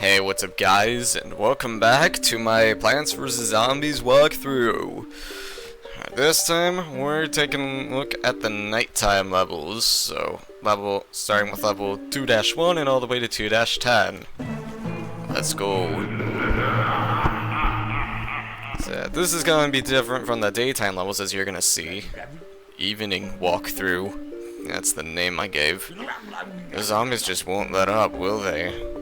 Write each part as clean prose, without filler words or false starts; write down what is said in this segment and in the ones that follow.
Hey, what's up guys, and welcome back to my Plants vs. Zombies walkthrough. This time, we're taking a look at the nighttime levels, so starting with level 2-1 and all the way to 2-10. Let's go. So, this is going to be different from the daytime levels, as you're going to see. Evening walkthrough. That's the name I gave. The zombies just won't let up, will they?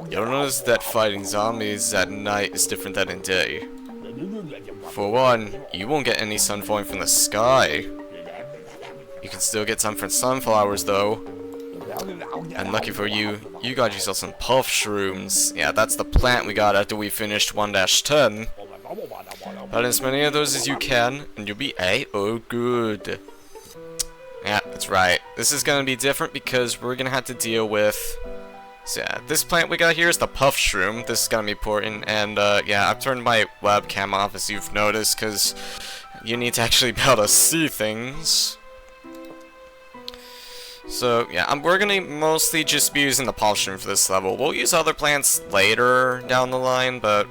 You'll notice that fighting zombies at night is different than in day. For one, you won't get any sun falling from the sky. You can still get some from sunflowers though. And lucky for you, you got yourself some puff shrooms. Yeah, that's the plant we got after we finished 1-10. But as many of those as you can, and you'll be A-oh good. Yeah, that's right. This is gonna be different because we're gonna have to deal with... So yeah, this plant we got here is the puff shroom. This is gonna be important, and yeah, I've turned my webcam off as you've noticed, because you need to actually be able to see things. So yeah, we're gonna mostly just be using the puff shroom for this level. We'll use other plants later down the line, but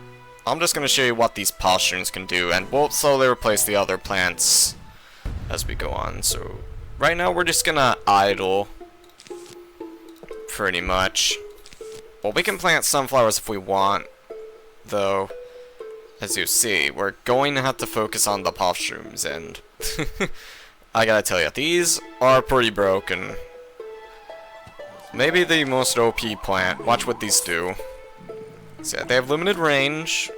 I'm just gonna show you what these puff shrooms can do, and we'll slowly replace the other plants as we go on. So right now we're just gonna idle, pretty much. Well, we can plant sunflowers if we want, though, as you see, we're going to have to focus on the puff shrooms, and I gotta tell you, these are pretty broken. Maybe the most OP plant. Watch what these do. So, yeah, they have limited range,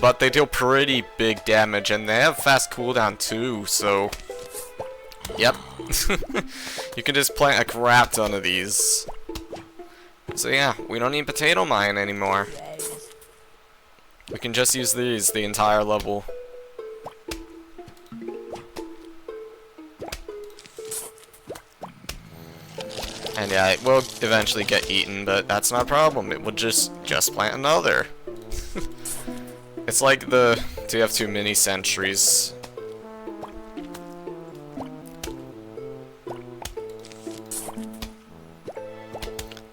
but they deal pretty big damage, and they have fast cooldown too, so... Yep. You can just plant a crap ton of these. So yeah, we don't need potato mine anymore. We can just use these the entire level. And yeah, it will eventually get eaten, but that's not a problem. It would just plant another. It's like the TF2 mini sentries.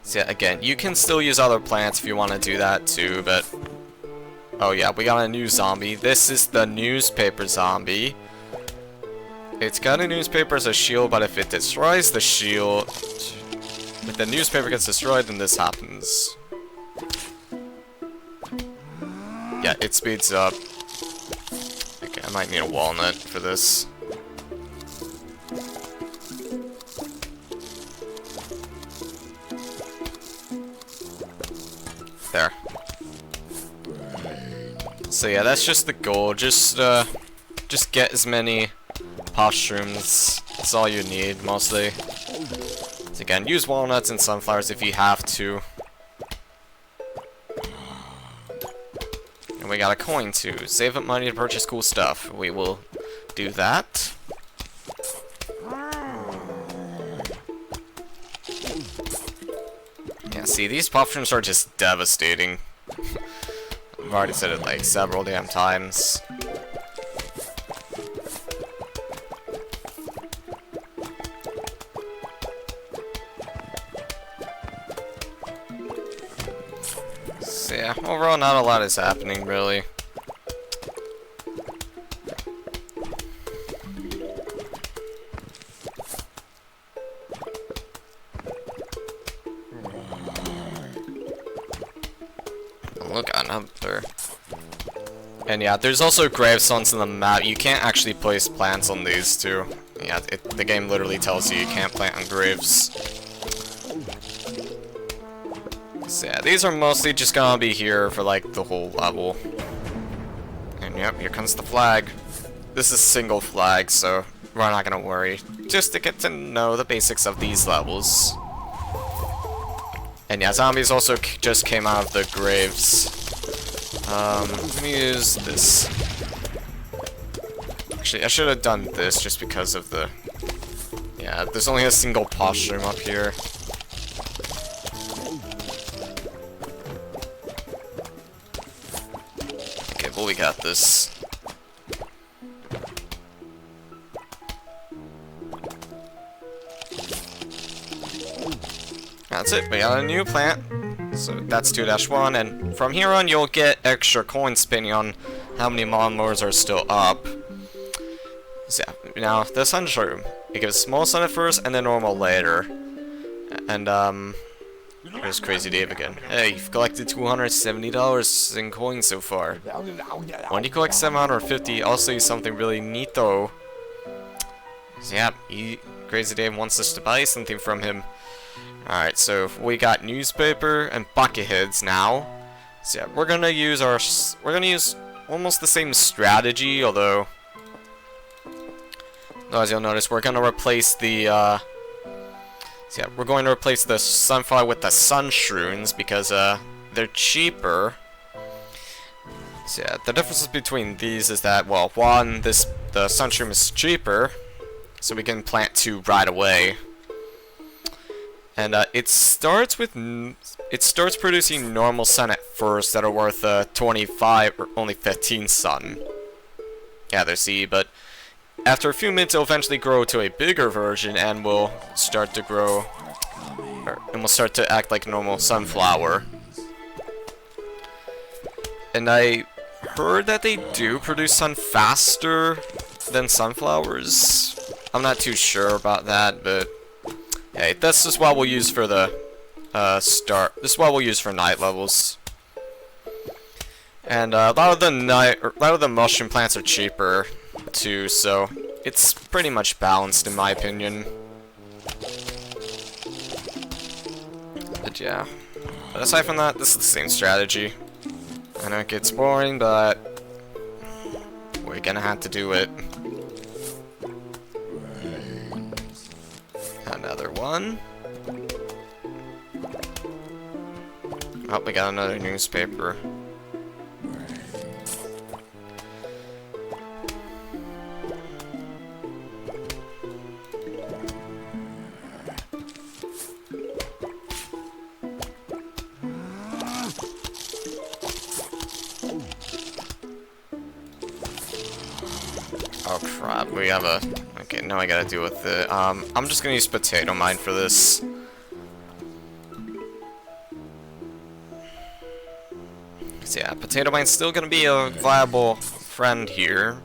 So yeah, again, you can still use other plants if you want to do that too, but... Oh yeah, we got a new zombie. This is the newspaper zombie. It's got a newspaper as a shield, but if it destroys the shield... If the newspaper gets destroyed, then this happens. Yeah, it speeds up. Okay, I might need a walnut for this. There. So yeah, that's just the goal. Just get as many puff shrooms. That's all you need, mostly. So again, use walnuts and sunflowers if you have to. And we got a coin too. Save up money to purchase cool stuff. We will do that. Yeah, see, these puff shrooms are just devastating. I've already said it like several damn times. So yeah, overall not a lot is happening really. Look, another. And yeah, there's also gravestones in the map. You can't actually place plants on these too. Yeah, the game literally tells you can't plant on graves. So yeah, these are mostly just gonna be here for like the whole level. And yep, here comes the flag. This is single flag, so we're not gonna worry. Just to get to know the basics of these levels. And yeah, zombies also just came out of the graves. Let me use this. Actually, I should have done this just because of the... Yeah, there's only a single puff shroom up here. Okay, well we got this. That's it, we got a new plant. So that's 2-1, and from here on you'll get extra coins depending on how many lawnmowers are still up. So yeah, now the sun shroom. It gives small sun at first and then normal later. And there's Crazy Dave again. Hey, you've collected $270 in coins so far. When you collect 750, I'll show you something really neat though. So yeah, Crazy Dave wants us to buy something from him. Alright, so we got newspaper and bucket heads now. So yeah, we're gonna use almost the same strategy, although as you'll notice, we're gonna replace the so yeah, we're going to replace the sunflower with the sun shrooms because they're cheaper. So yeah, the difference between these is that, well, one, the sun shroom is cheaper, so we can plant 2 right away. And it starts producing normal sun at first that are worth 25 or only 15 sun. Yeah, there's C, but after a few minutes it'll eventually grow to a bigger version and will start to grow, and will start to act like a normal sunflower. And I heard that they do produce sun faster than sunflowers. I'm not too sure about that, but hey, this is what we'll use for the This is what we'll use for night levels. And a lot of the mushroom plants are cheaper too, so it's pretty much balanced in my opinion. But yeah. But aside from that, this is the same strategy. I know it gets boring, but we're gonna have to do it. Another one. Oh, we got another newspaper. Oh crap, we have a... Okay, now I gotta deal with it. I'm just gonna use potato mine for this. So yeah, potato mine's still gonna be a viable friend here.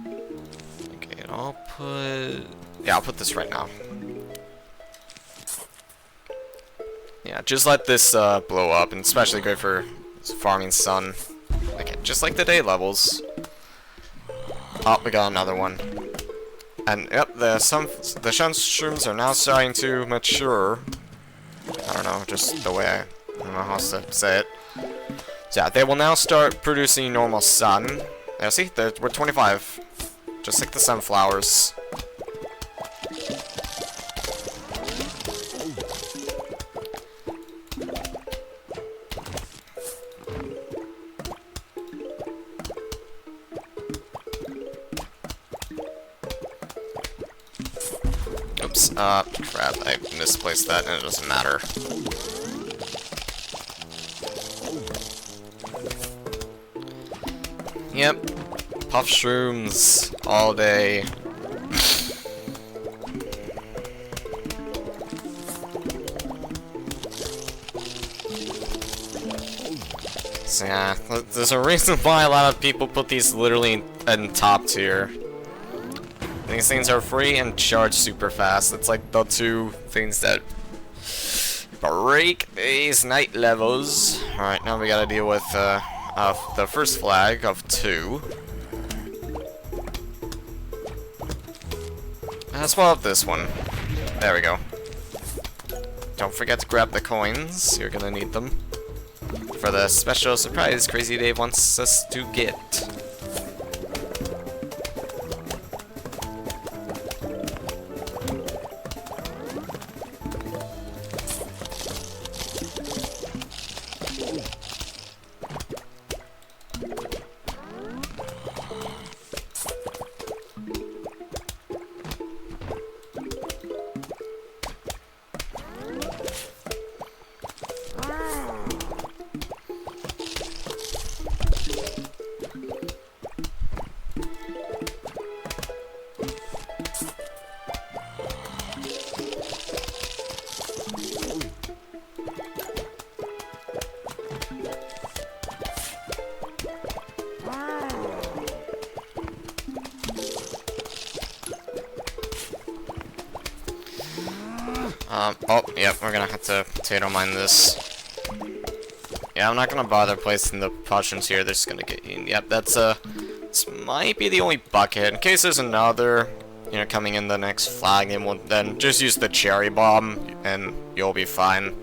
Okay, and I'll put... Yeah, I'll put this right now. Yeah, just let this blow up, and especially good for farming sun. Okay, just like the day levels. Oh, we got another one. And yep, the sun shrooms are now starting to mature. I don't know, just the way I don't know how to say it. So yeah, they will now start producing normal sun. Yeah, see, we're 25, just like the sunflowers. Oops, crap, I misplaced that and it doesn't matter. Yep, puff shrooms all day. So yeah, there's a reason why a lot of people put these literally in top tier. These things are free and charge super fast. It's like the two things that break these night levels. Alright, now we gotta deal with the first flag of 2. Let's swap this one. There we go. Don't forget to grab the coins. You're gonna need them for the special surprise Crazy Dave wants us to get. Oh, yep, we're gonna have to potato mine this. Yeah, I'm not gonna bother placing the potions here, they're just gonna get eaten. Yep, that's, this might be the only bucket. In case there's another, you know, coming in the next flag, then just use the cherry bomb, and you'll be fine.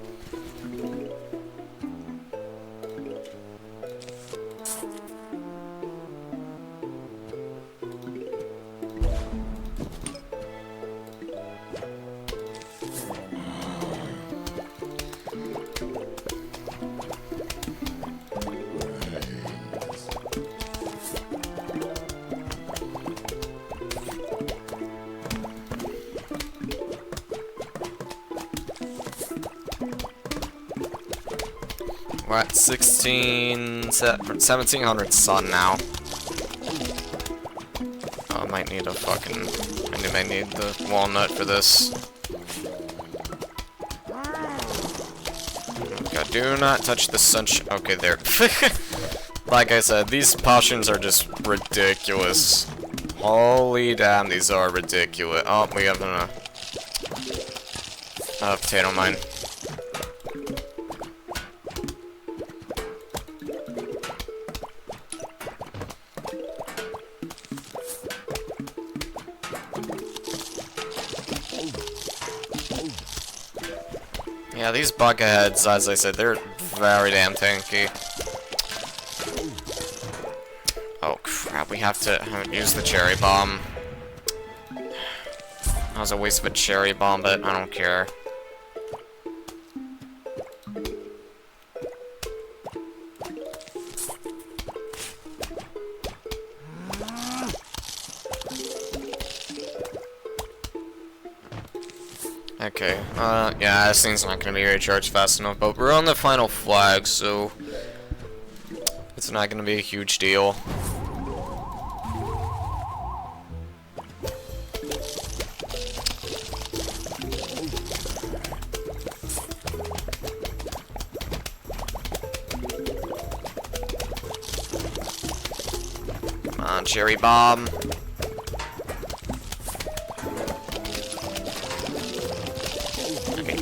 We're at 1700 sun now. Oh, I might need a fucking... I might need the walnut for this. God, do not touch the sunshine. Okay, there. Like I said, these potions are just ridiculous. Holy damn, these are ridiculous. Oh, we have a potato mine. Yeah, these bucketheads, as I said, they're very damn tanky. Oh crap, we have to use the cherry bomb. That was a waste of a cherry bomb, but I don't care. Okay, yeah, this thing's not gonna be recharged fast enough, but we're on the final flag, so it's not gonna be a huge deal. Come on, cherry bomb.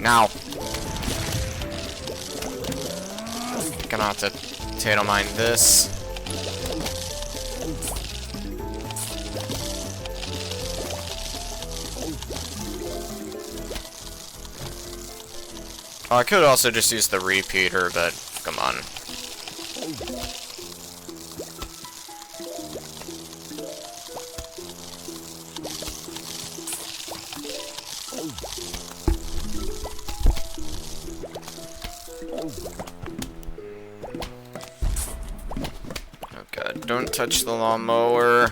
Now. Gonna have to potato mine this. Oh, I could also just use the repeater, but come on. Don't touch the lawnmower.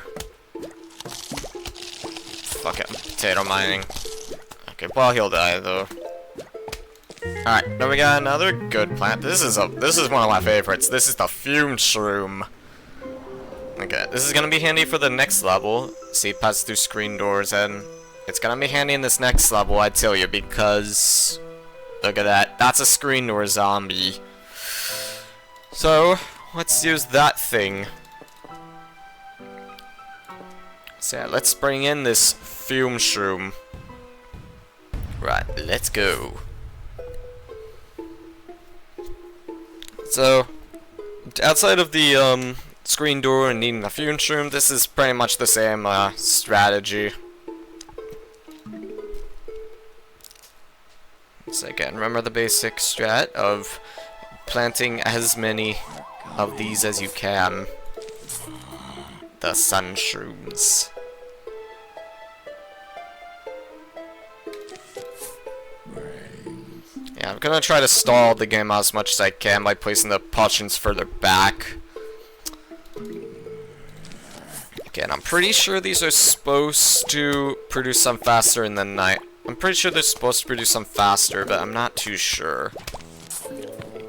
Fuck it, potato mining. Okay, well he'll die though. Alright, now we got another good plant. This is one of my favorites. This is the fume shroom. Okay, this is gonna be handy for the next level. See, it passes through screen doors, and it's gonna be handy in this next level, I tell you, because look at that. That's a screen door zombie. So let's use that thing. So yeah, let's bring in this fume shroom. Right, let's go. So, outside of the screen door and needing a fume shroom, this is pretty much the same strategy. So again, remember the basic strat of planting as many of these as you can. The sun shrooms. Yeah, I'm gonna try to stall the game out as much as I can by placing the potions further back. Again, I'm pretty sure these are supposed to produce some faster in the night. I'm pretty sure they're supposed to produce some faster, but I'm not too sure.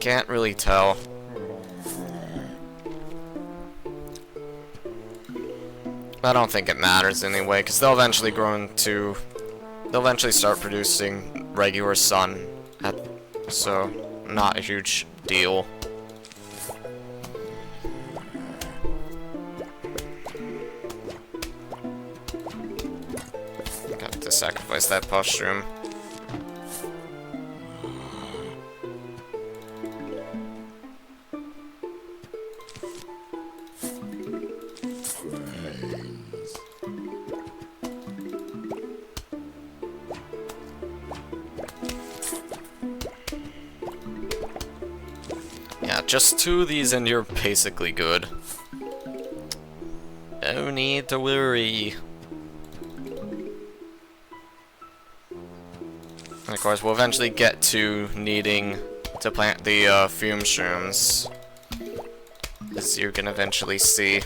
Can't really tell. I don't think it matters anyway, because they'll eventually start producing regular sun, so not a huge deal. Got to sacrifice that mushroom. just 2 of these and you're basically good. No need to worry. And of course, we'll eventually get to needing to plant the fume shrooms, as you can eventually see.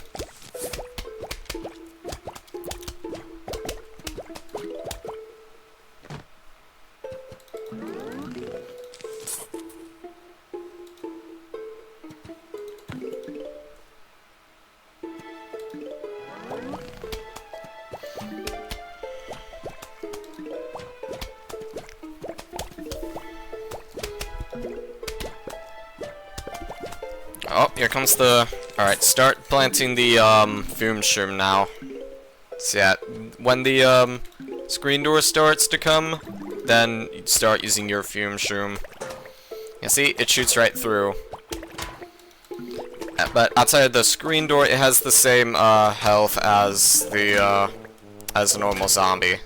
Oh, here comes the... Alright, start planting the, fume shroom now. So yeah, when the, screen door starts to come, then you start using your fume shroom. You see, it shoots right through. But outside of the screen door, it has the same, health as the, as a normal zombie.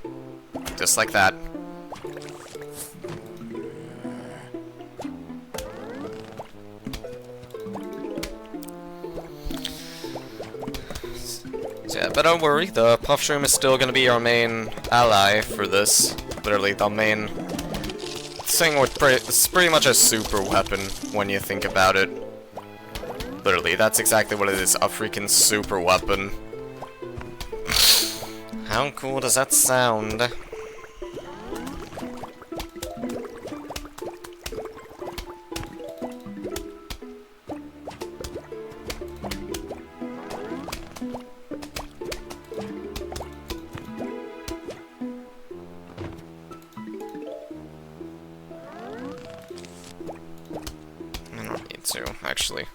Just like that. Yeah, but don't worry, the puff shroom is still gonna be our main ally for this. Literally, the main thing with it's pretty much a super weapon when you think about it. Literally, that's exactly what it is, a freaking super weapon. How cool does that sound? Actually.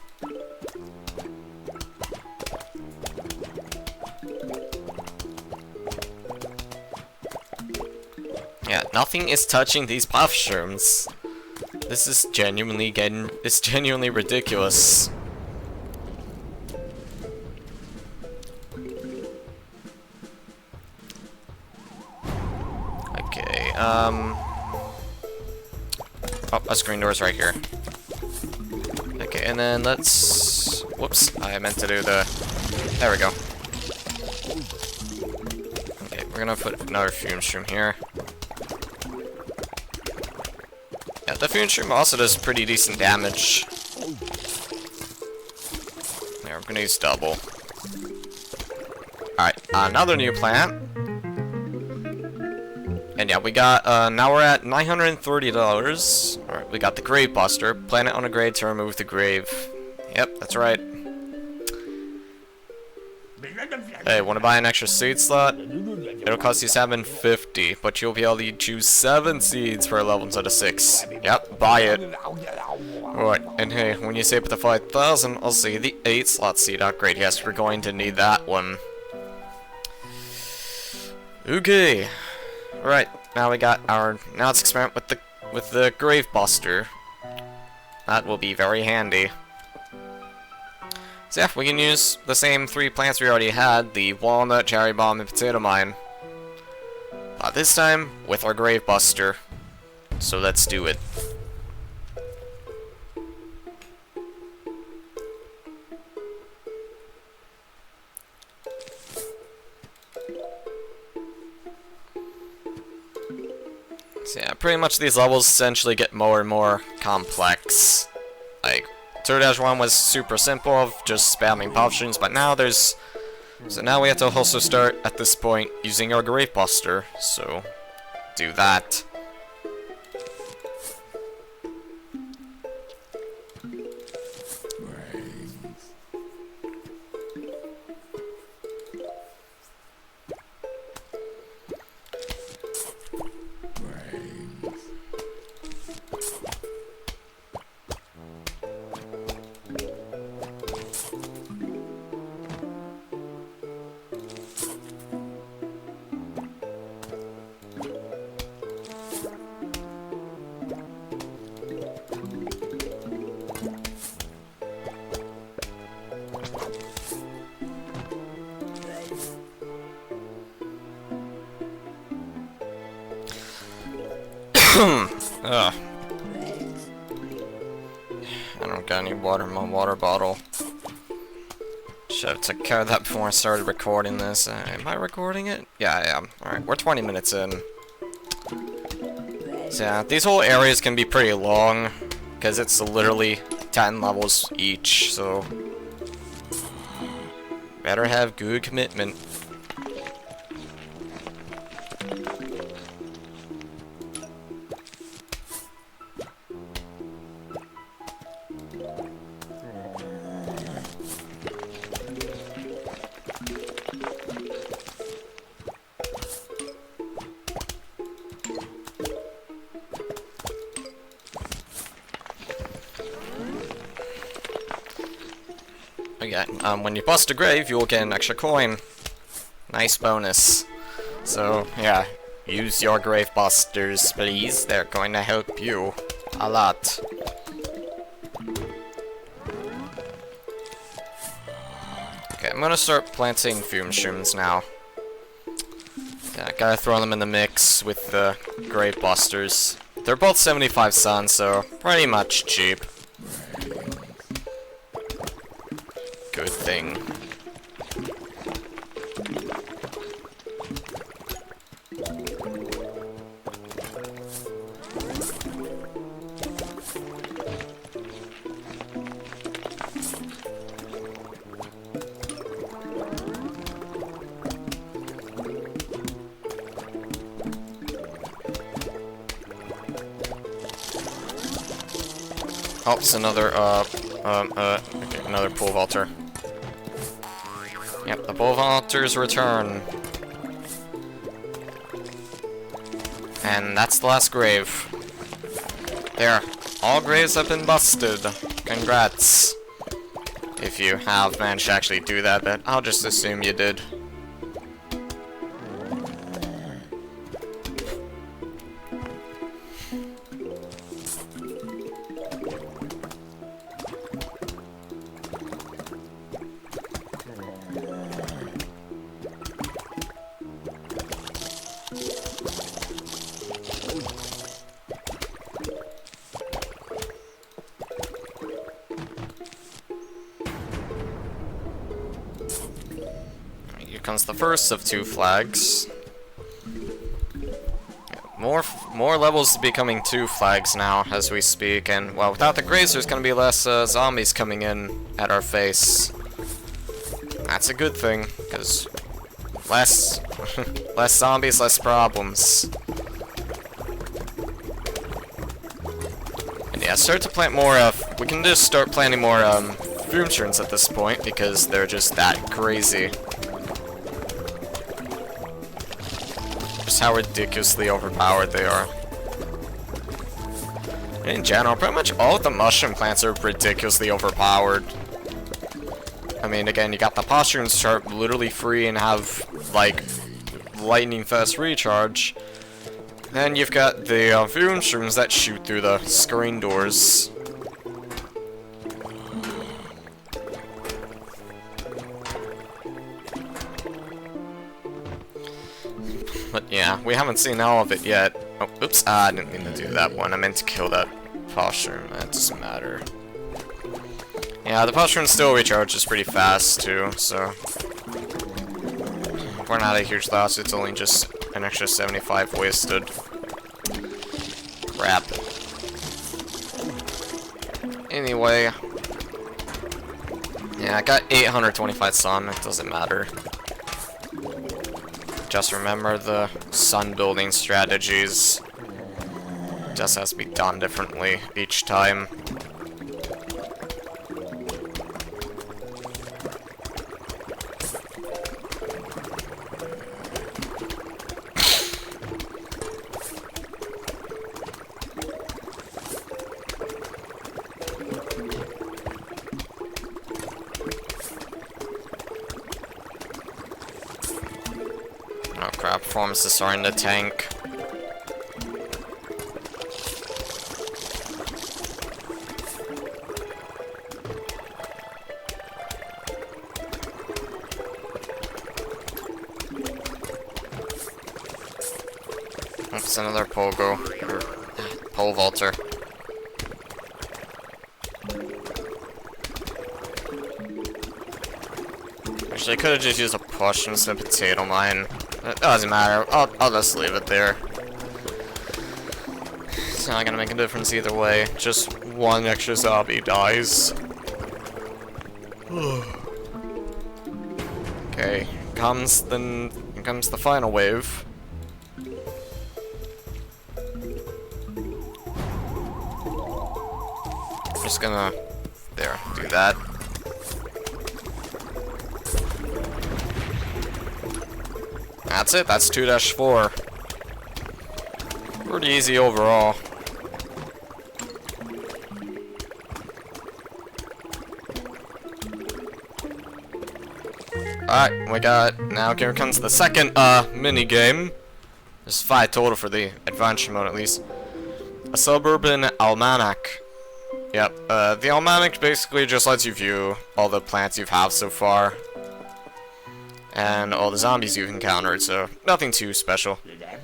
Yeah, nothing is touching these puff shrooms. This is genuinely genuinely ridiculous. Okay, oh, a screen door's right here. Okay, and then let's... Whoops, I meant to do the... There we go. Okay, we're gonna put another fume shroom here. Yeah, the fume shroom also does pretty decent damage. Yeah, we're gonna use double. Alright, another new plant. And yeah, we got, now we're at $930. Alright, we got the Grave Buster. Plant it on a grave to remove the grave. Yep, that's right. Hey, wanna buy an extra seed slot? It'll cost you $750, but you'll be able to choose 7 seeds for a level instead of 6. Yep, buy it. Alright, and hey, when you save up to 5,000, I'll see the 8 slot seed upgrade. Yes, we're going to need that one. Okay. Right, now we got our... Now let's experiment with the Grave Buster. That will be very handy. So yeah, we can use the same 3 plants we already had, the Walnut, Cherry Bomb, and Potato Mine. This time, with our Grave Buster. So let's do it. So yeah, pretty much these levels essentially get more and more complex. Like, 2-1 was super simple of just spamming puff shrooms, but now there's... So now we have to also start, at this point, using our Grave Buster, so... do that. I don't got any water in my water bottle. Should have took care of that before I started recording this. Am I recording it? Yeah, I am. Alright, we're 20 minutes in. So yeah, these whole areas can be pretty long, because it's literally 10 levels each, so... better have good commitment. Again, when you bust a grave, you'll get an extra coin. Nice bonus. So, yeah, use your grave busters, please. They're going to help you a lot. Okay, I'm gonna start planting fume shrooms now. Yeah, gotta throw them in the mix with the grave busters. They're both 75 sun, so pretty much cheap. Good thing. Oh, it's another, okay, another pole vaulter. Yep, the pole vaulters return. And that's the last grave. There, all graves have been busted. Congrats. If you have managed to actually do that, but I'll just assume you did. Here comes the first of 2 flags. More levels becoming 2 flags now as we speak, and well, without the graves, there's gonna be less zombies coming in at our face. That's a good thing, because less less zombies, less problems. And yeah, start to plant more we can just start planting more fume shrooms at this point because they're just that crazy. Just how ridiculously overpowered they are. In general, pretty much all of the mushroom plants are ridiculously overpowered. I mean, again, you got the mushrooms which are literally free and have, like, lightning fast recharge. Then you've got the fume shrooms that shoot through the screen doors. But yeah, we haven't seen all of it yet. Oh, oops, I didn't mean to do that one. I meant to kill that mushroom. That doesn't matter. Yeah, the mushroom still recharges pretty fast too, so we're not a huge loss. It's only just an extra 75 wasted. Crap. Anyway, yeah, I got 825 sun. It doesn't matter. Just remember the sun building strategies. Just has to be done differently each time. Oh crap, performance is starting to tank. That's another pole vaulter. Actually, I could have just used a push instead of potato mine. It doesn't matter. I'll just leave it there. It's not gonna make a difference either way. Just one extra zombie dies. Okay, here comes the final wave. Just gonna do that. That's it. That's 2-4. Pretty easy overall. Alright, we got, now here comes the second, mini game. There's 5 total for the adventure mode, at least. A suburban almanac. Yep, the almanac basically just lets you view all the plants you've had so far. And all the zombies you've encountered, so nothing too special. I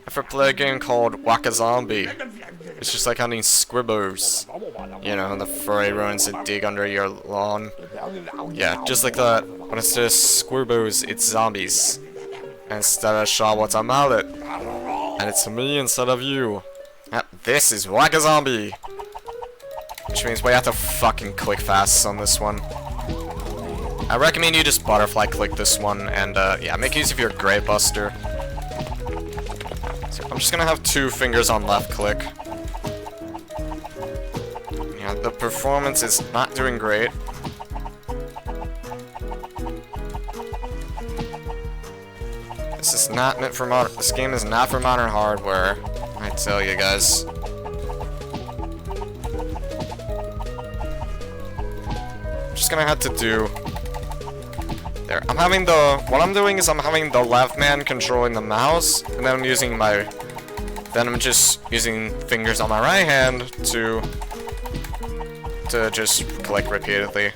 prefer play a game called Whack-A-Zombie. It's just like hunting squibbers. You know, the furry rodents that dig under your lawn. Yeah, just like that. But instead of squibbers, it's zombies. And instead of shot what's about it. And it's me instead of you. Yep, this is Whack-A-Zombie. Which means we have to fucking click fast on this one. I recommend you just butterfly click this one, and yeah, make use of your Grave Buster. So I'm just gonna have 2 fingers on left click. Yeah, the performance is not doing great. This is not meant for modern. This game is not for modern hardware. I tell you guys. I'm just gonna have to do. There. I'm having the. What I'm doing is I'm having the left man controlling the mouse, and then I'm using my. Then I'm just using fingers on my right hand to just click repeatedly.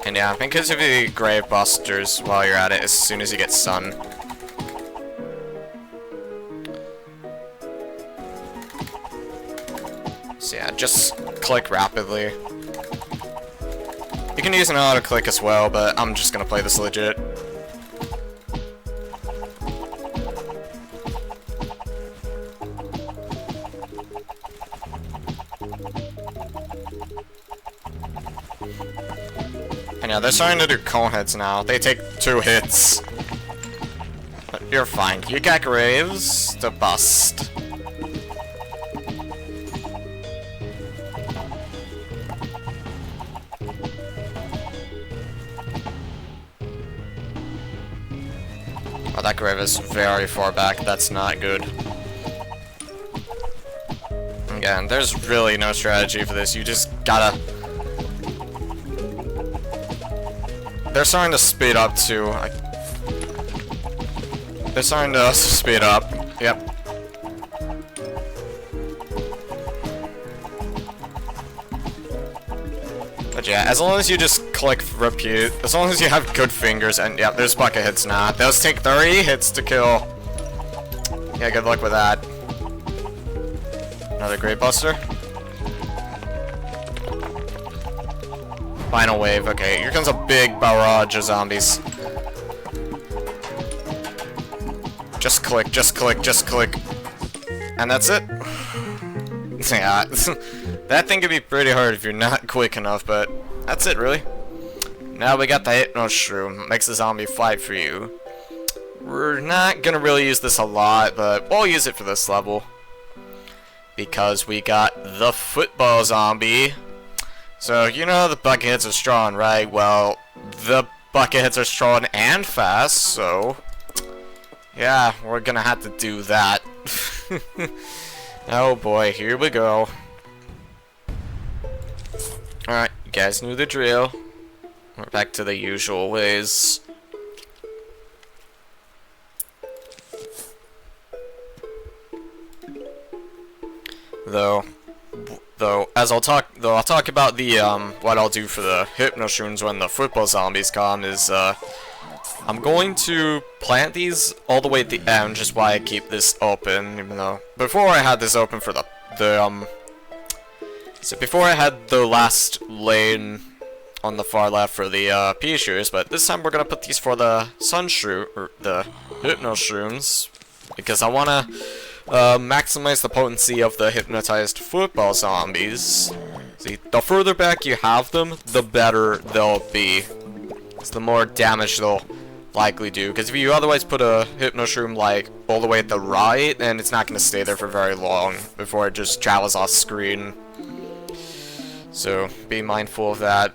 And yeah, make use of the Grave Busters while you're at it as soon as you get sun. So yeah, just click rapidly. You can use an auto click as well, but I'm just gonna play this legit. And yeah, they're starting to do cone hits now. They take 2 hits. But you're fine. You got graves to bust. Oh, that grave is very far back. That's not good. Again, there's really no strategy for this. You just gotta... They're starting to speed up too. They're starting to speed up. Yep. But yeah, as long as you just click repeat, as long as you have good fingers, and yeah, there's bucket hits now. Those take 30 hits to kill. Yeah, good luck with that. Another Grave Buster. Final wave. Okay, here comes a big barrage of zombies. Just click, just click, just click. And that's it. Yeah, that thing can be pretty hard if you're not quick enough, but that's it, really. Now we got the Hypno Shroom. Makes the zombie fight for you. We're not gonna really use this a lot, but we'll use it for this level. Because we got the Football Zombie. So, you know the bucket hits are strong, right? Well, the bucket hits are strong and fast, so... Yeah, we're gonna have to do that. Oh boy, here we go. Alright, you guys knew the drill. We're back to the usual ways. Though I'll talk about the what I'll do for the Hypno Shrooms when the Football Zombies come is I'm going to plant these all the way at the end, just why I keep this open, even though before I had this open for the So before I had the last lane on the far left for the pea shoots, but this time we're gonna put these for the sun shroom, or the hypno shrooms, because I wanna maximize the potency of the hypnotized football zombies. See, the further back you have them, the better they'll be. So the more damage they'll likely do. Because if you otherwise put a hypno shroom like all the way at the right, then it's not gonna stay there for very long before it just travels off screen. So be mindful of that.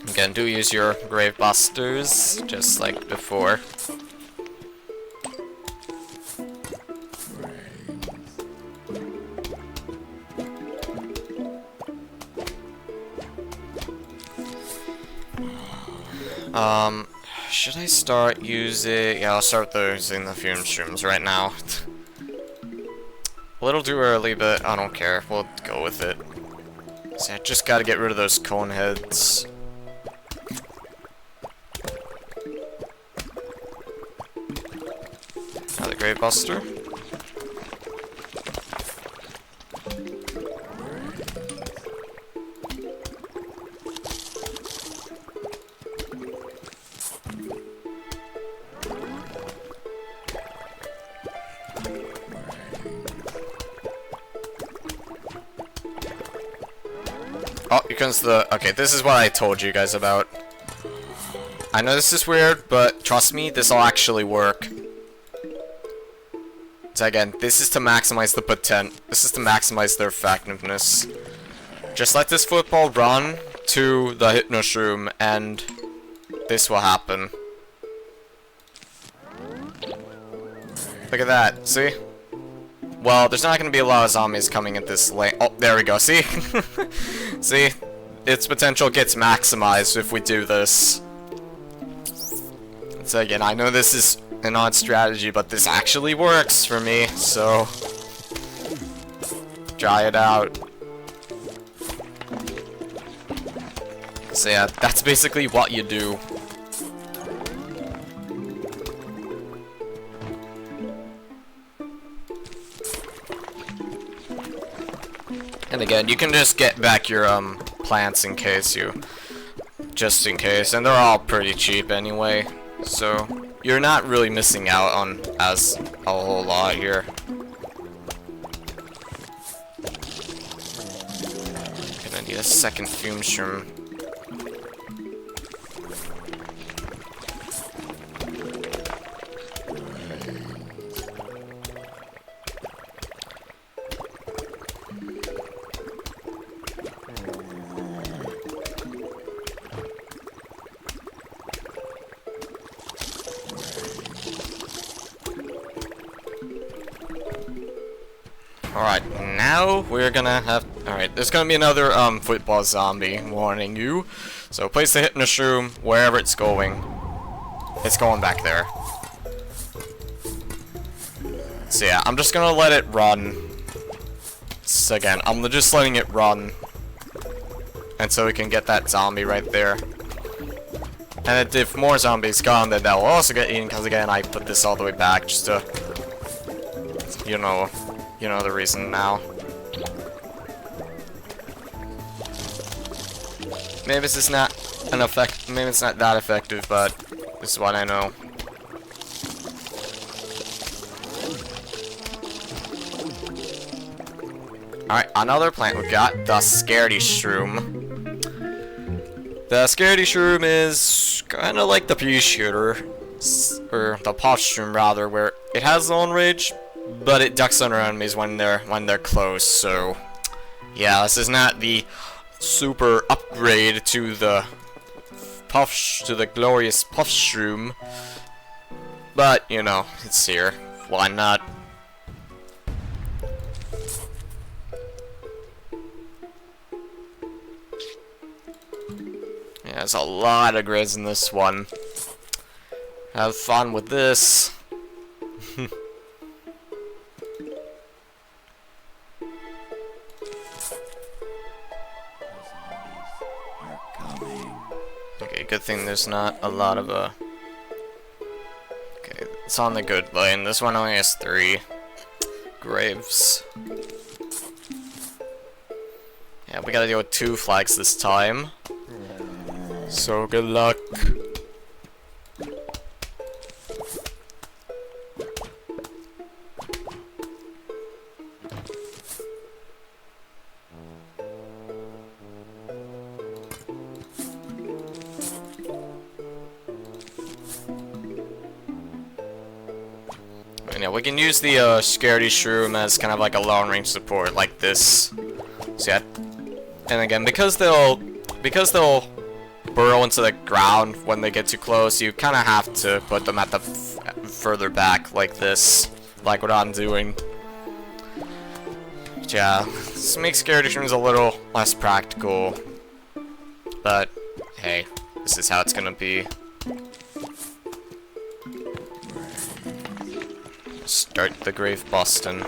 Again, do use your Grave Busters, just like before. Should I start using... Yeah, I'll start using the Fume Shrooms right now. A little too early, but I don't care. We'll go with it. See, I just gotta get rid of those cone heads. Now the Grave Buster. Oh, here comes the... Okay, this is what I told you guys about. I know this is weird, but trust me, this will actually work. So again, this is to maximize the this is to maximize their effectiveness. Just let this football run to the Hypno Shroom, and this will happen. Look at that, see? Well, there's not going to be a lot of zombies coming at this lane. Oh, there we go, see? See? Its potential gets maximized if we do this. So again, I know this is an odd strategy, but this actually works for me, so... try it out. So yeah, that's basically what you do. And again, you can just get back your plants in case you... just in case, and they're all pretty cheap anyway, so you're not really missing out on as a whole lot here. Gonna need a second fume shroom. Alright, now we're gonna have... Alright, there's gonna be another football zombie, warning you. So place the Hypno Shroom wherever it's going. It's going back there. So yeah, I'm just gonna let it run. So again, I'm just letting it run. And so we can get that zombie right there. And if more zombies come, then that will also get eaten, because again, I put this all the way back just to... You know the reason now. Maybe this is not an effect. Maybe it's not that effective, but this is what I know. Alright, another plant we've got, the Scaredy Shroom. The Scaredy Shroom is kind of like the Pea Shooter, or the Puff Shroom rather, where it has its own rage, but it ducks under enemies when they're close. So yeah, this is not the super upgrade to the glorious Puff Shroom, but you know, it's here. Why not? Yeah, there's a lot of grids in this one. Have fun with this. good thing there's not a lot of Okay, it's on the good lane. This one only has 3 graves. Yeah, we gotta deal with 2 flags this time. So good luck. And yeah, we can use the Scaredy Shroom as kind of like a long range support like this. So yeah, and again, because they'll burrow into the ground when they get too close, you kind of have to put them at the further back like this, like what I'm doing. But yeah, this makes Scaredy Shrooms a little less practical, but hey, this is how it's gonna be. Start the grave bustin'.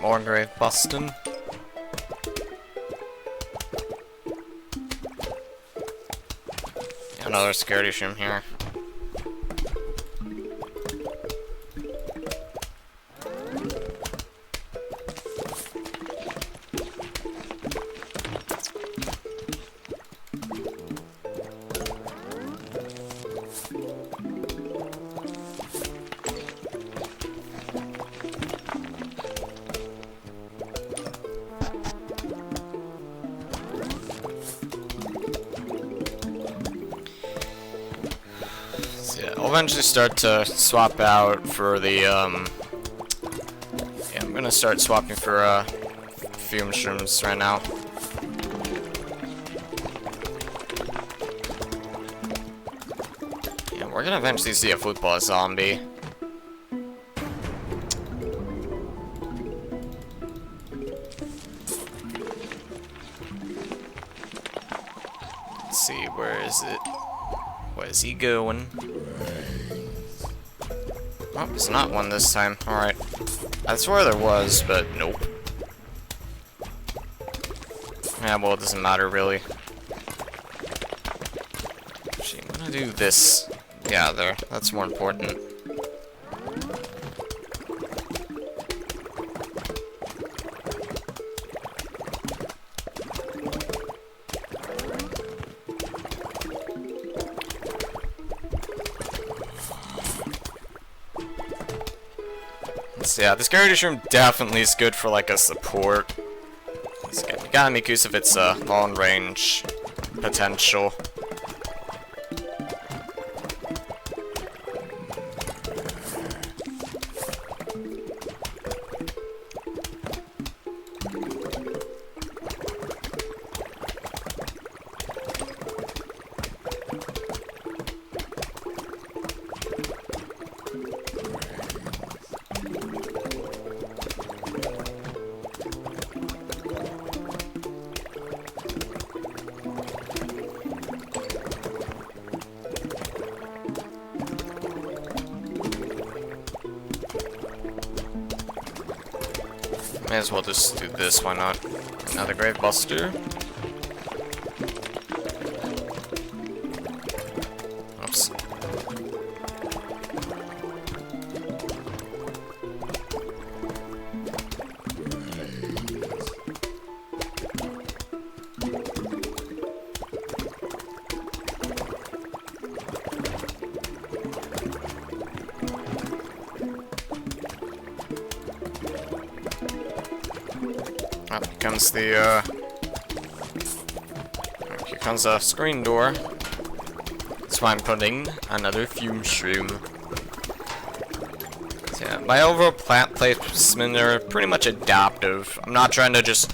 More grave bustin'. Another Scaredy Shroom here. I'll eventually start to swap out for the, yeah, I'm gonna start swapping for, fume shrooms right now. Yeah, we're gonna eventually see a football zombie. Let's see, where is it? Where's he going? Oh, it's not one this time. Alright. I swore there was, but nope. Yeah, well, it doesn't matter, really. Actually, I'm gonna do this. Yeah, there. That's more important. So yeah, the Scaredy Shroom definitely is good for like a support. You gotta make use of its long range potential. May as well just do this, why not? Another Grave Buster. Oops. Up comes the comes a screen door. That's why I'm putting another fume shroom. So yeah, my overall plant placement are pretty much adaptive. I'm not trying to just...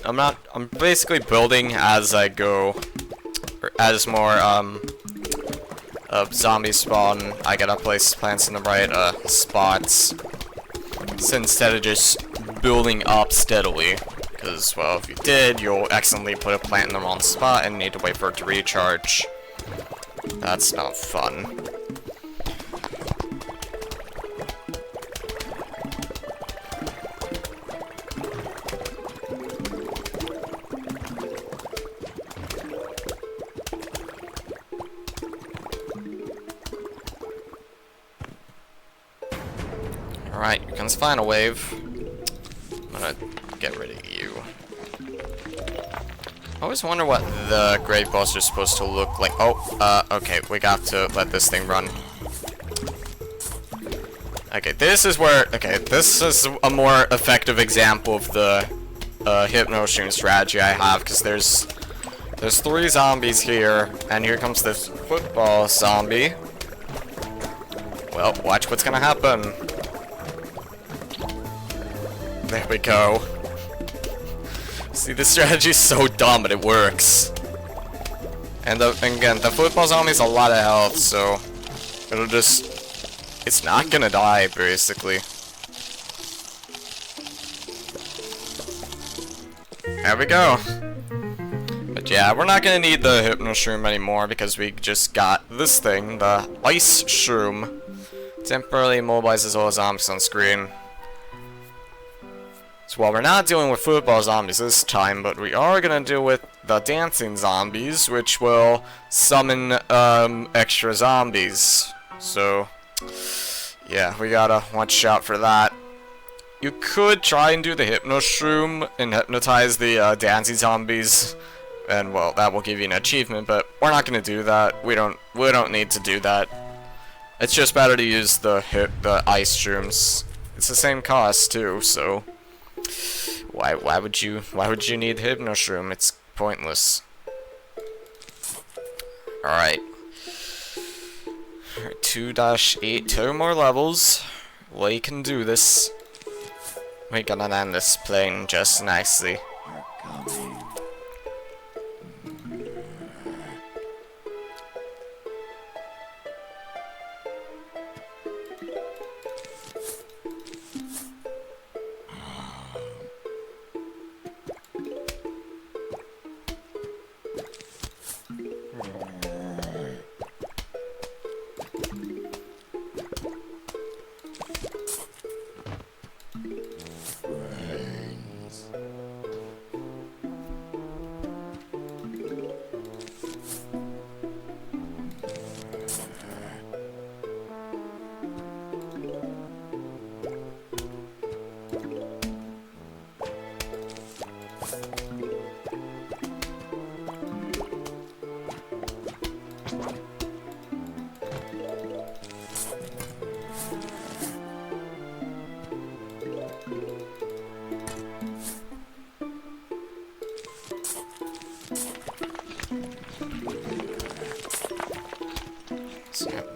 I'm basically building as I go. Or as more, zombies spawn, I gotta place plants in the right, spots. So instead of just building up steadily. Because, well, if you did, you'll accidentally put a plant in the wrong spot and need to wait for it to recharge. That's not fun. Alright, here comes Final Wave. I'm gonna get rid of you. I always wonder what the Grave Boss are supposed to look like. Oh, okay, we got to let this thing run. Okay, this is where, okay, this is a more effective example of the Hypno Shroom strategy I have, because there's 3 zombies here, and here comes this football zombie. Well, watch what's gonna happen. There we go. See, this strategy is so dumb, but it works. And again, the football zombie is a lot of health, so it'll just... It's not gonna die, basically. There we go. But yeah, we're not gonna need the Hypno Shroom anymore, because we just got this thing, the Ice Shroom. Temporarily immobilizes all zombies on screen. So while we're not dealing with football zombies this time, but we are gonna deal with the dancing zombies, which will summon extra zombies. So yeah, we gotta watch out for that. You could try and do the Hypno Shroom and hypnotize the dancing zombies, and well, that will give you an achievement. But we're not gonna do that. We don't need to do that. It's just better to use the ice shrooms. It's the same cost too, so. Why would you need Hypno Shroom? It's pointless. Alright. 2-8, 2 more levels. We can do this. We're gonna land this plane just nicely.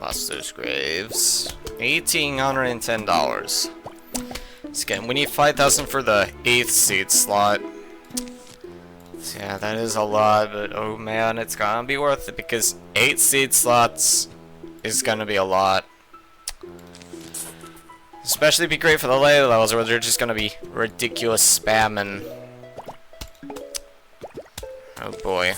Buster's Graves. $1,810. So again, we need 5,000 for the 8th seed slot. So yeah, that is a lot, but oh man, it's gonna be worth it because 8 seed slots is gonna be a lot. Especially be great for the later levels where they're just gonna be ridiculous spamming. Oh boy.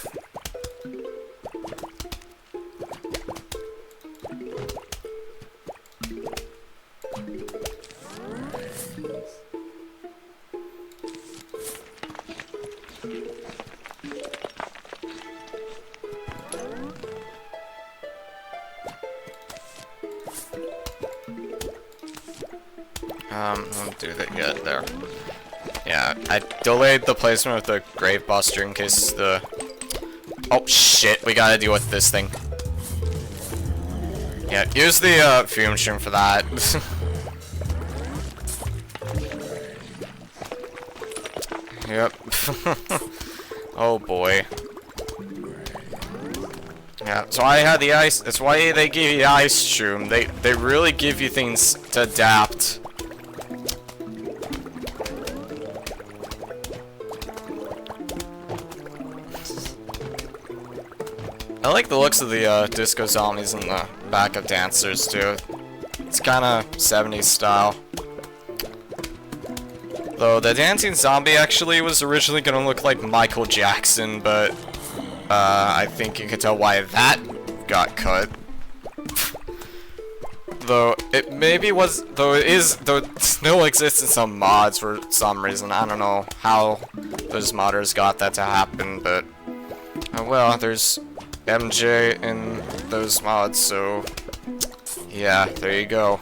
Won't do that yet there. Yeah, I delayed the placement of the Grave Buster in case the... Oh shit, we gotta deal with this thing. Yeah, use the fume shroom for that. Yep. Oh boy. Yeah, so I had the ice. That's why they give you the ice shroom. They really give you things to adapt. I like the looks of the disco zombies in the back of dancers too. It's kind of 70s style. Though the dancing zombie actually was originally gonna look like Michael Jackson, but I think you can tell why that got cut. Though it maybe was, though it still exists in some mods for some reason. I don't know how those modders got that to happen, but well, there's MJ in those mods, so yeah, there you go.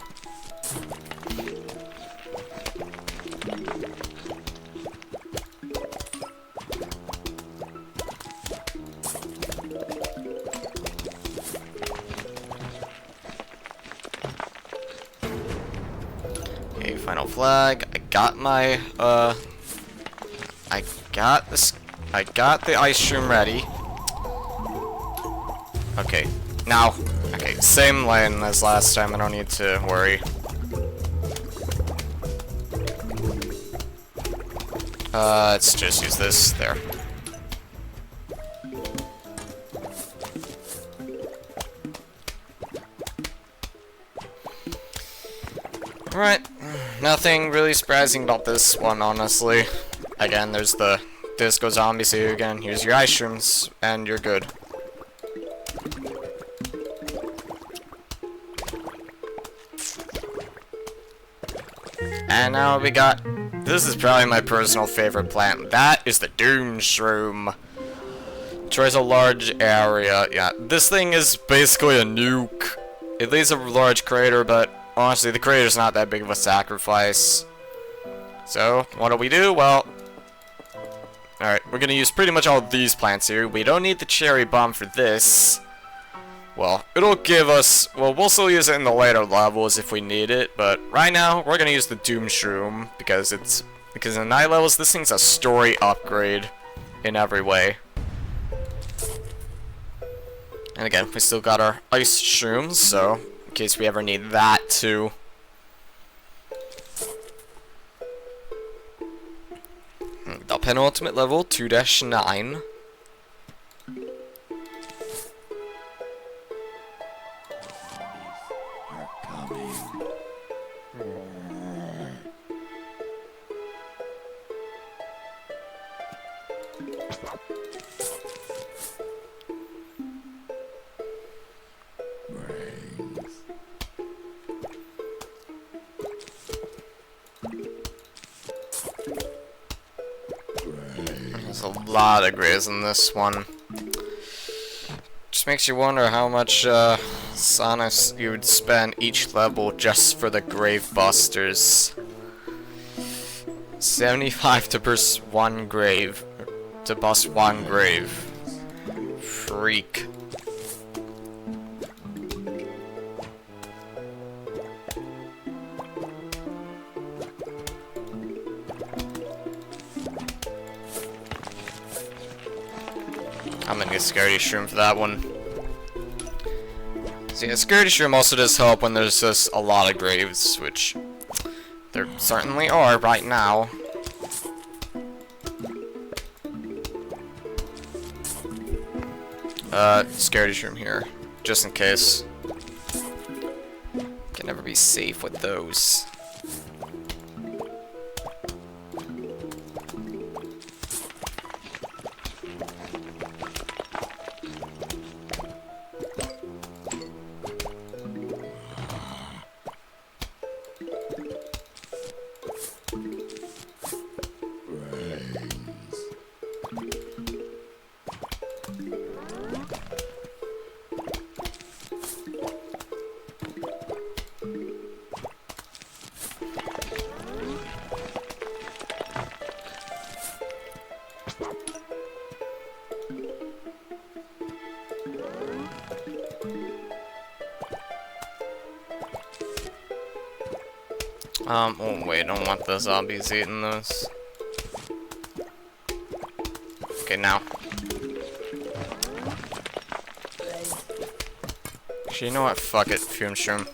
Okay, final flag. I got my I got the ice shroom ready. Okay, now, okay, same lane as last time, I don't need to worry. Let's just use this, there. Alright, nothing really surprising about this one, honestly. Again, there's the disco zombies here again, here's your ice shrooms, and you're good. And now we got, this is probably my personal favorite plant. That is the Doom Shroom. Tries a large area. Yeah, this thing is basically a nuke. It leaves a large crater, but honestly, the crater's not that big of a sacrifice. So, what do? Well, alright, we're gonna use pretty much all these plants here. We don't need the cherry bomb for this. Well, it'll give us, well, we'll still use it in the later levels if we need it, but right now, we're gonna use the Doom Shroom, because in night levels, this thing's a story upgrade in every way. And again, we still got our ice shrooms, so, in case we ever need that too. The penultimate level, 2-9. There's a lot of graves in this one. Just makes you wonder how much Sonic you would spend each level just for the grave busters. 75 to bust one grave. Freak. I'm gonna get Scaredy Shroom for that one. So yeah, Scaredy Shroom also does help when there's just a lot of graves, which there certainly are right now. Scaredy Shroom here, just in case. Can never be safe with those. Oh wait, I don't want the zombies eating those. Okay, now. Actually, you know what? Fuck it, Fume Shroom.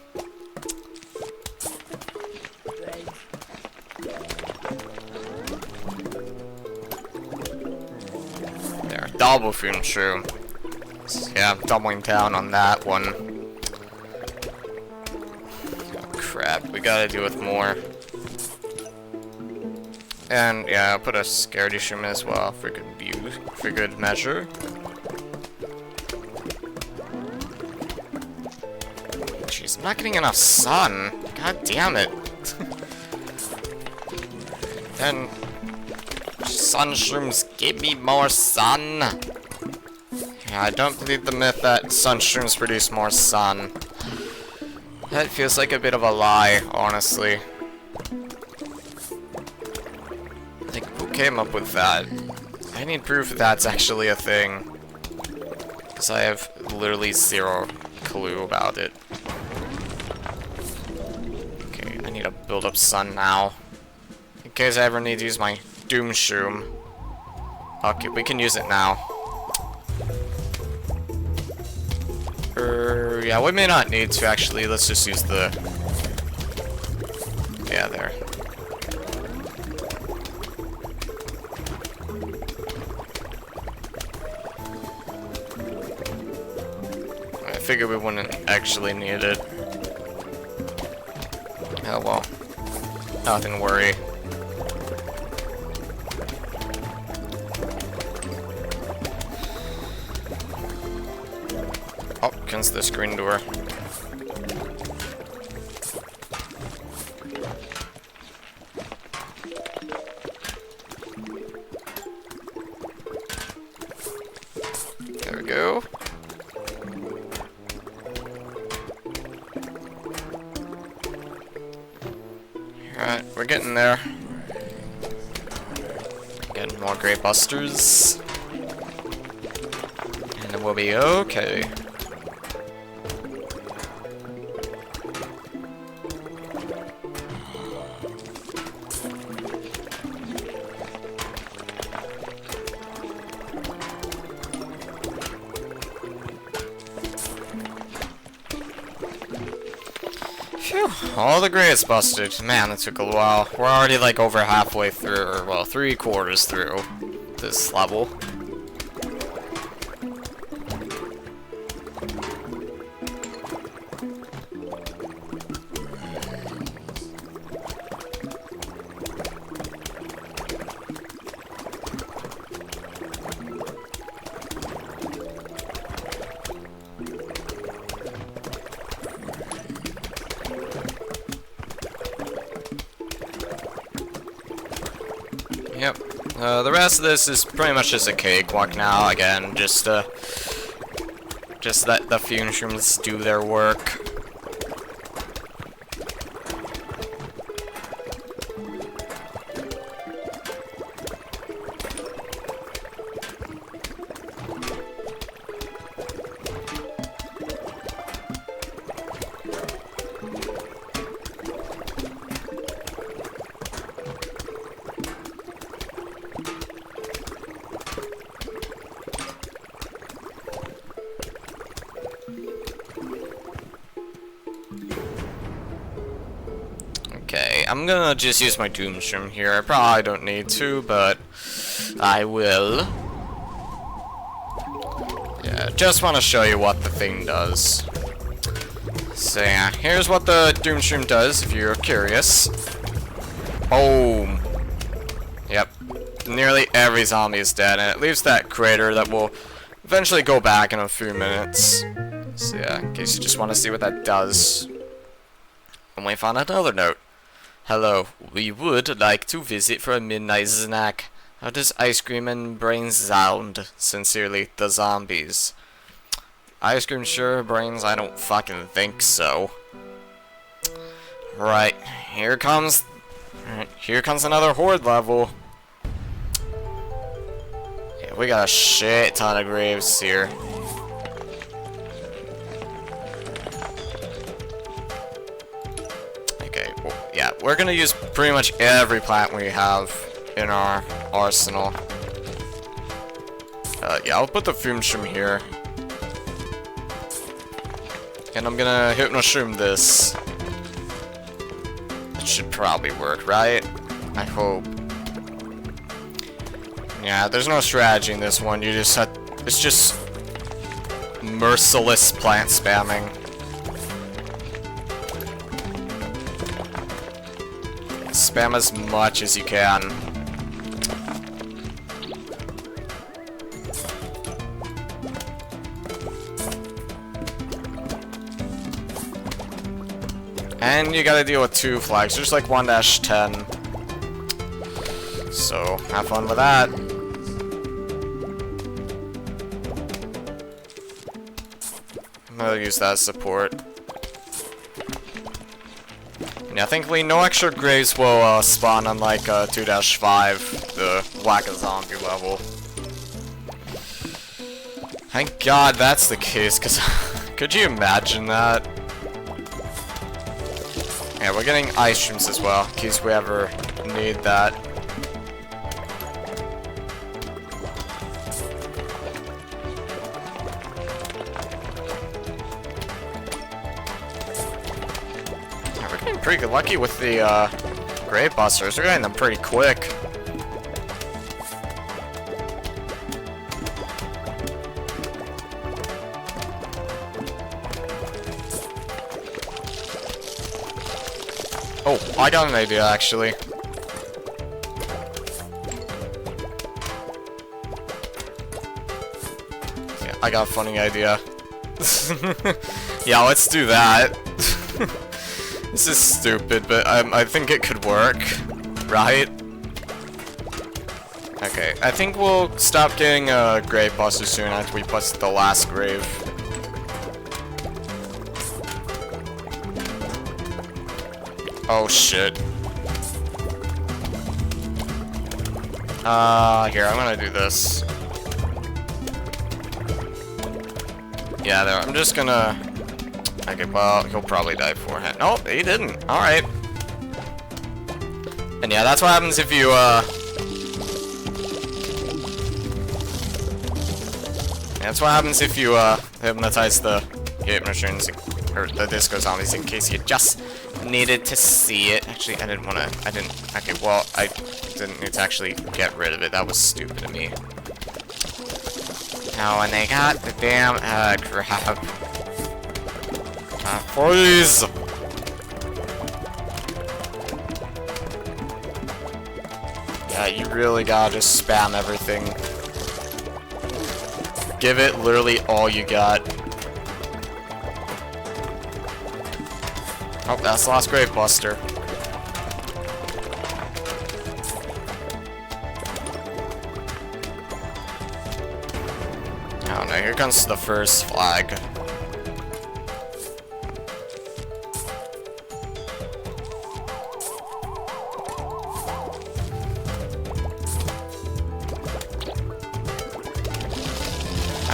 There, double Fume Shroom. So, yeah, I'm doubling down on that one. Oh, crap, we gotta do with more. And yeah, I'll put a Scaredy Shroom as well for good view, for good measure. Jeez, I'm not getting enough sun. God damn it. And sun shrooms, give me more sun. Yeah, I don't believe the myth that sun shrooms produce more sun. That feels like a bit of a lie, honestly. Like, who came up with that? I need proof that that's actually a thing. Because I have literally zero clue about it. Okay, I need to build up sun now. In case I ever need to use my Doom Shroom. Okay, we can use it now. Yeah, we may not need to actually. Let's just use the... Yeah, there. I figured we wouldn't actually need it. Oh well. Nothing to worry. Oh, against the screen door. There we go. Alright, we're getting there. Getting more Great Busters. And then we'll be okay. Phew, all the Greats busted. Man, that took a while. We're already like over halfway through, or well, 3/4 through this level. Yep. The rest of this is pretty much just a cakewalk now. Again, just let the Fume Shrooms do their work. Okay, I'm gonna just use my Doom Shroom here. I probably don't need to, but I will. Yeah, just want to show you what the thing does. So yeah, here's what the Doom Shroom does, if you're curious. Boom. Yep. Nearly every zombie is dead, and it leaves that crater that will eventually go back in a few minutes. So yeah, in case you just want to see what that does. And we found another note. Hello, we would like to visit for a midnight snack. How does ice cream and brains sound? Sincerely, the zombies. Ice cream sure, brains I don't fucking think so. Right, here comes another horde level. Yeah, we got a shit ton of graves here. Okay, well, yeah, we're gonna use pretty much every plant we have in our arsenal. Yeah, I'll put the Fume Shroom here. And I'm gonna Hypnoshroom this. It should probably work, right? I hope. Yeah, there's no strategy in this one. You just have, it's just merciless plant spamming. Spam as much as you can. And you gotta deal with 2 flags. There's like 1-10. So, have fun with that. I'm gonna use that as support. Yeah, thankfully no extra graves will spawn on like 2-5, the Whack-A-Zombie level. Thank God that's the case, because could you imagine that? Yeah, we're getting ice streams as well, in case we ever need that. Yeah, we're getting pretty lucky with the Grave Busters. We're getting them pretty quick. Oh, I got an idea, actually. Yeah, I got a funny idea. Yeah, let's do that. This is stupid, but I think it could work, right? Okay, I think we'll stop getting grave busters soon after we bust the last grave. Oh shit. Here, I'm gonna do this. Yeah, there, I'm just gonna... Okay, well, he'll probably die beforehand. Nope, he didn't. Alright. And yeah, that's what happens if you, that's what happens if you, hypnotize the Hypnoshrooms, or the Disco Zombies, in case you just needed to see it. Actually, I didn't want to, okay, well, I didn't need to actually get rid of it. That was stupid of me. Oh, and they got the damn, crap. Please! Yeah, you really gotta just spam everything. Give it literally all you got. Oh, that's the last Grave Buster. Oh no, here comes the first flag.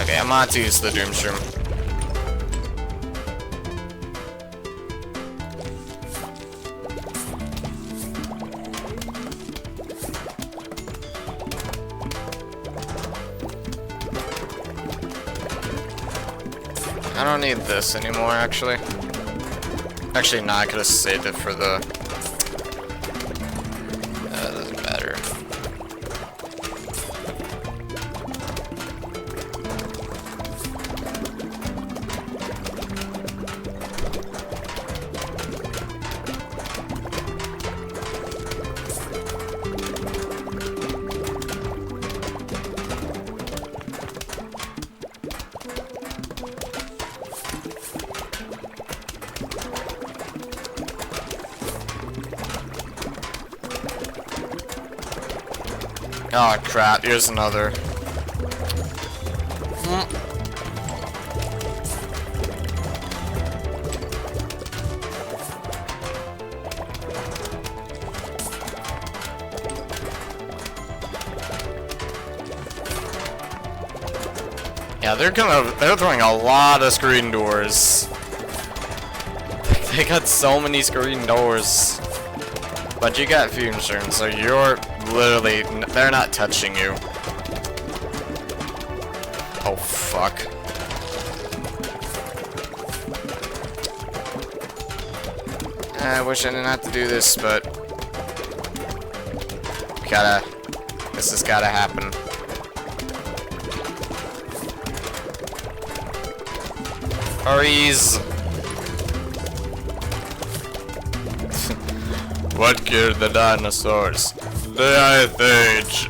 Okay, I'm on to use the Doomshroom. I don't need this anymore, actually. Actually, no, I could have saved it for the... doesn't matter. Oh crap, here's another. Yeah, they're throwing a lot of screen doors. They got so many screen doors. But you got Fume Turn, so you're literally, they're not touching you. Oh, fuck. I wish I didn't have to do this, but this has gotta happen. Hurries! What killed the dinosaurs? The Ice Age!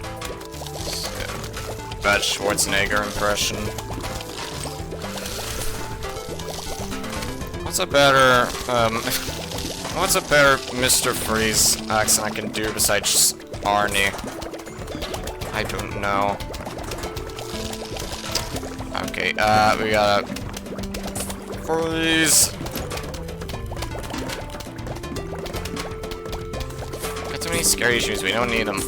Bad Schwarzenegger impression. What's a better, what's a better Mr. Freeze accent I can do besides Arnie? I don't know. Okay, we gotta freeze. Got too many scary shoes, we don't need them.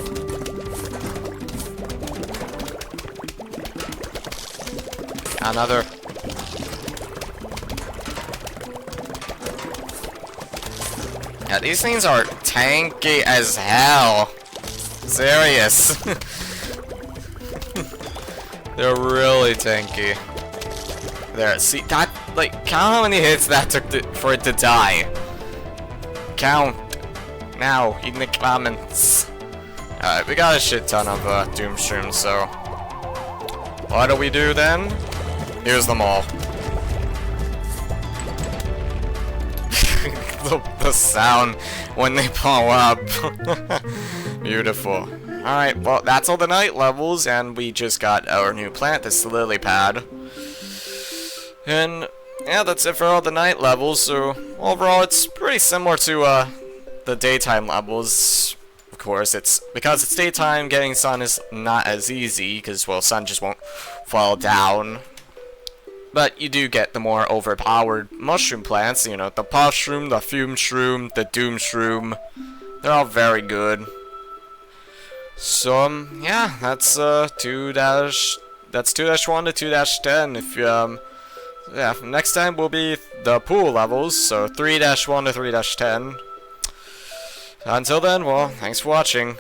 Another. Yeah, these things are tanky as hell. Serious. They're really tanky. There, see, that, like, count how many hits that took for it to die. Count. Now, in the comments. Alright, we got a shit ton of, Doom Shrooms, so... what do we do then? Use them all. the sound when they pop up. Beautiful. Alright, well, that's all the night levels, and we just got our new plant, this lily pad. And, yeah, that's it for all the night levels, so overall it's pretty similar to, the daytime levels. Of course, because it's daytime, getting sun is not as easy, because, well, sun just won't fall down. But you do get the more overpowered mushroom plants, you know, the Puff Shroom, the Fume Shroom, the Doom Shroom. They're all very good. So, yeah, that's 2-1 to 2-10. If yeah, next time will be the pool levels, so 3-1 to 3-10. Until then, well, thanks for watching.